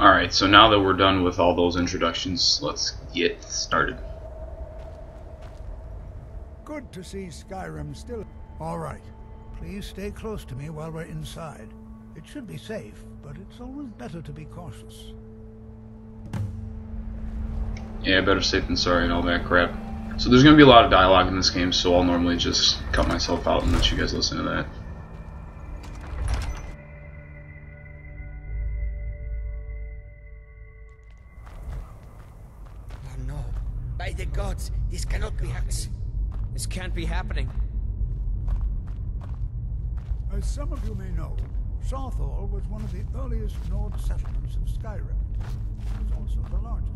Alright, so now that we're done with all those introductions, let's get started. Good to see Skyrim still. All right. Please stay close to me while we're inside. It should be safe, but it's always better to be cautious. Yeah, better safe than sorry and all that crap. So there's going to be a lot of dialogue in this game, so I'll normally just cut myself out and let you guys listen to that. Oh no. By the gods, this cannot be happening. This can't be happening. As some of you may know, Shawthall was one of the earliest Nord settlements of Skyrim. It was also the largest.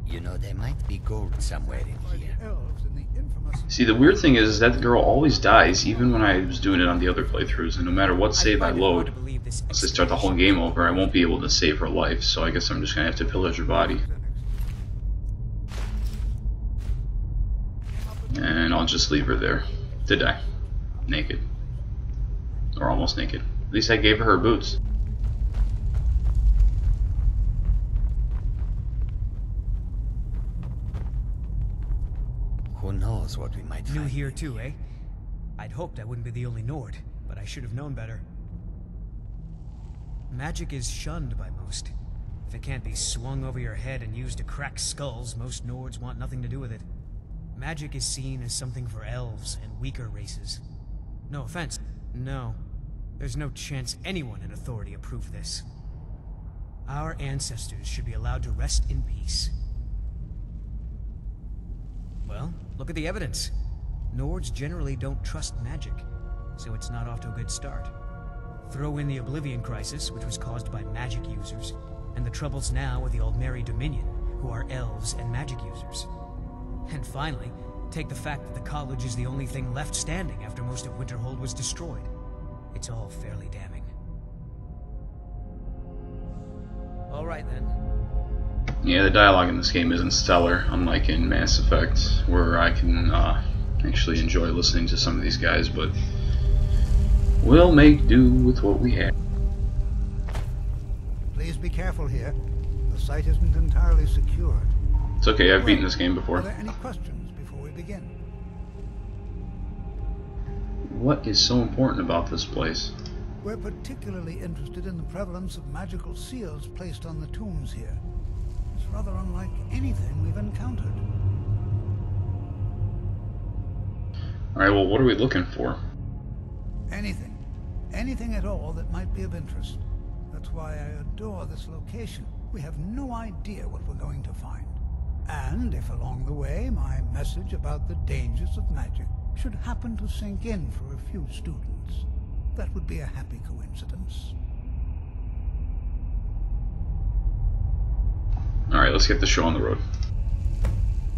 You know, there might be gold somewhere in By here. the elves in the infamous... See, the weird thing is that girl always dies, even when I was doing it on the other playthroughs, and no matter what save I load, once I start the whole game over, I won't be able to save her life, so I guess I'm just going to have to pillage her body. And I'll just leave her there to die. Naked. Or almost naked. At least I gave her boots. Who knows what we might New find. here too, eh? I'd hoped I wouldn't be the only Nord, but I should have known better. Magic is shunned by most. If it can't be swung over your head and used to crack skulls, most Nords want nothing to do with it. Magic is seen as something for elves and weaker races. No offense. No. There's no chance anyone in authority approve this. Our ancestors should be allowed to rest in peace. Well, look at the evidence. Nords generally don't trust magic, so it's not off to a good start. Throw in the Oblivion Crisis, which was caused by magic users, and the troubles now with the Aldmeri Dominion, who are elves and magic users. And finally, take the fact that the college is the only thing left standing after most of Winterhold was destroyed. It's all fairly damning. All right then. Yeah, the dialogue in this game isn't stellar, unlike in Mass Effect, where I can actually enjoy listening to some of these guys, but we'll make do with what we have. Please be careful here. The site isn't entirely secured. It's okay, I've beaten this game Are before. there any questions before we begin? What is so important about this place? We're particularly interested in the prevalence of magical seals placed on the tombs here. It's rather unlike anything we've encountered. Alright, well, what are we looking for? Anything. Anything at all that might be of interest. That's why I adore this location. We have no idea what we're going to find. And if along the way my message about the dangers of magic should happen to sink in for a few students, that would be a happy coincidence. Alright, let's get the show on the road.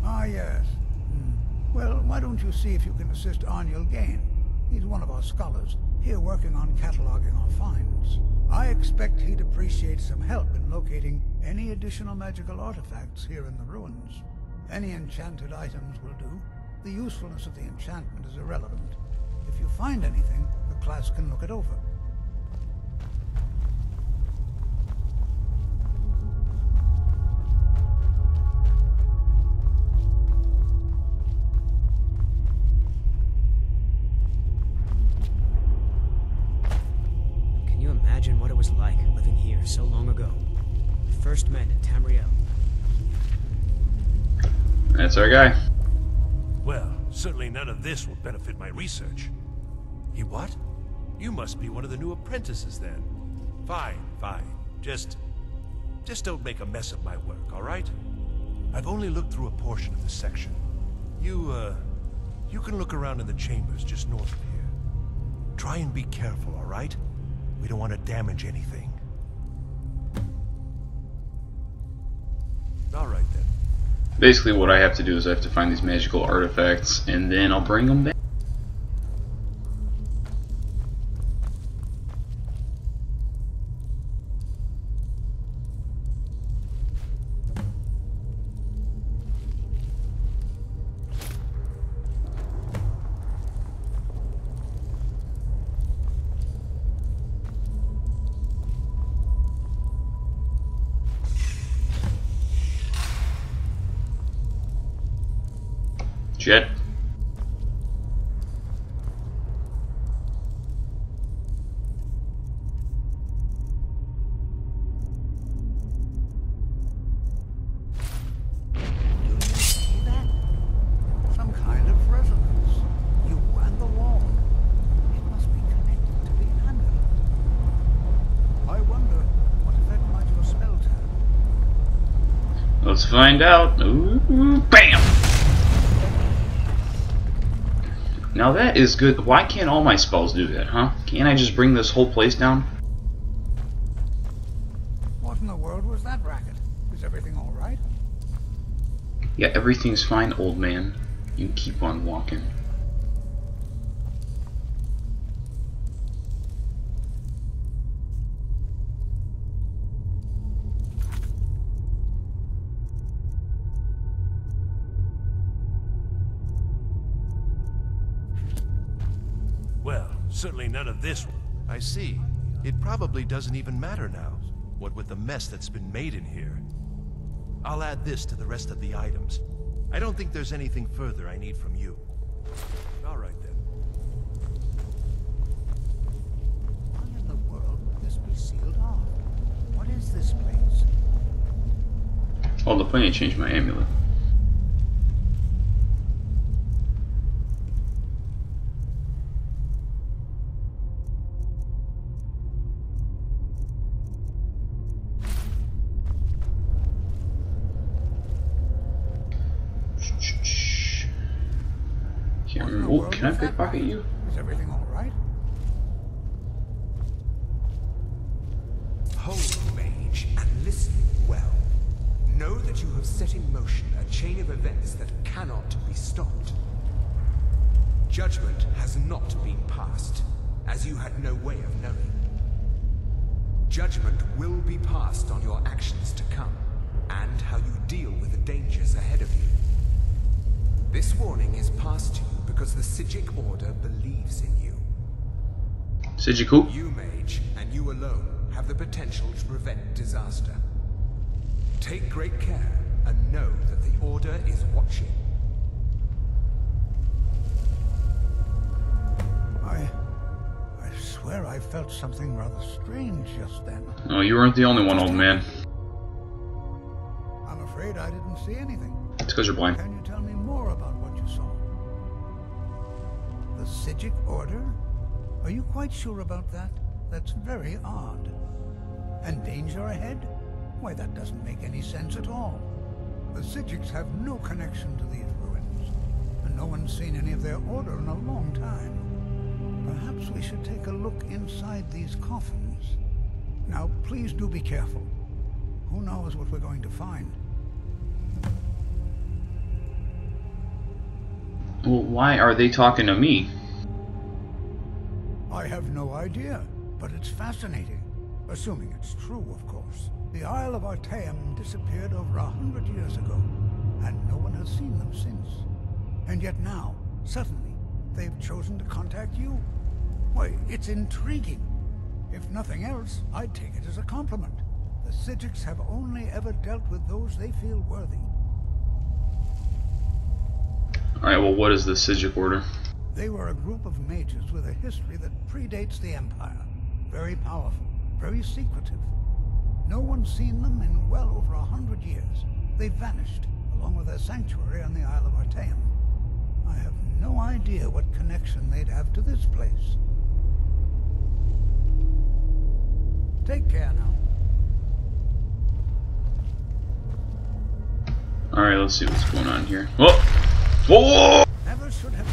Ah, yes. Well, why don't you see if you can assist Arniel Gain? He's one of our scholars, here working on cataloging our finds. I expect he'd appreciate some help in locating any additional magical artifacts here in the ruins. Any enchanted items will do. The usefulness of the enchantment is irrelevant. If you find anything, the class can look it over. Can you imagine what it was like living here so long ago? The first men in Tamriel. That's our guy. Well, certainly none of this will benefit my research. You what? You must be one of the new apprentices then. Fine, fine. Just don't make a mess of my work, all right? I've only looked through a portion of this section. You can look around in the chambers just north of here. Try and be careful, all right? We don't want to damage anything. All right then. Basically what I have to do is I have to find these magical artifacts, and then I'll bring them back. Jet. Let's find out. Ooh, bam! Now that is good. Why can't all my spells do that, huh? Can't I just bring this whole place down? What in the world was that racket? Is everything all right? Yeah, everything's fine, old man. You keep on walking. Well, certainly none of this. I see. It probably doesn't even matter now, what with the mess that's been made in here. I'll add this to the rest of the items. I don't think there's anything further I need from you. All right, then. Why in the world would this be sealed off? What is this place? Oh, the point I changed my amulet. Oh, can I pickpocket you? Is everything all right? Hold, mage, and listen well. Know that you have set in motion a chain of events that cannot be stopped. Judgment has not been passed, as you had no way of knowing. Judgment will be passed on your actions to come, and how you deal with the dangers ahead of you. This warning is passed to you because the Psijic Order believes in you. Psijic who? You, mage, and you alone, have the potential to prevent disaster. Take great care, and know that the Order is watching. I swear I felt something rather strange just then. Oh, you weren't the only one, old man. I'm afraid I didn't see anything. It's because you're blind. Can you tell me more about what you saw? The Psijic Order? Are you quite sure about that? That's very odd. And danger ahead? Why, that doesn't make any sense at all. The Psijics have no connection to these ruins, and no one's seen any of their order in a long time. Perhaps we should take a look inside these coffins. Now, please do be careful. Who knows what we're going to find? Well, why are they talking to me? I have no idea, but it's fascinating. Assuming it's true, of course. The Isle of Artaeum disappeared over 100 years ago, and no one has seen them since. And yet now, suddenly, they've chosen to contact you. Why, it's intriguing. If nothing else, I'd take it as a compliment. The Psijics have only ever dealt with those they feel worthy. Alright, well, what is the Psijic Order? They were a group of mages with a history that predates the Empire. Very powerful, very secretive. No one's seen them in well over 100 years. They vanished, along with their sanctuary on the Isle of Artaeum. I have no idea what connection they'd have to this place. Take care now. Alright, let's see what's going on here. Whoa! Whoa! Never should have.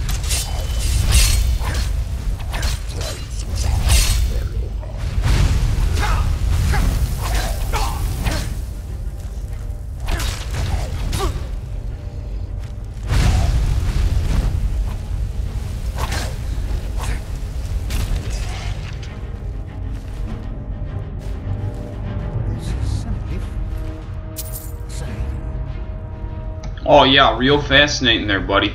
Oh yeah, real fascinating there, buddy.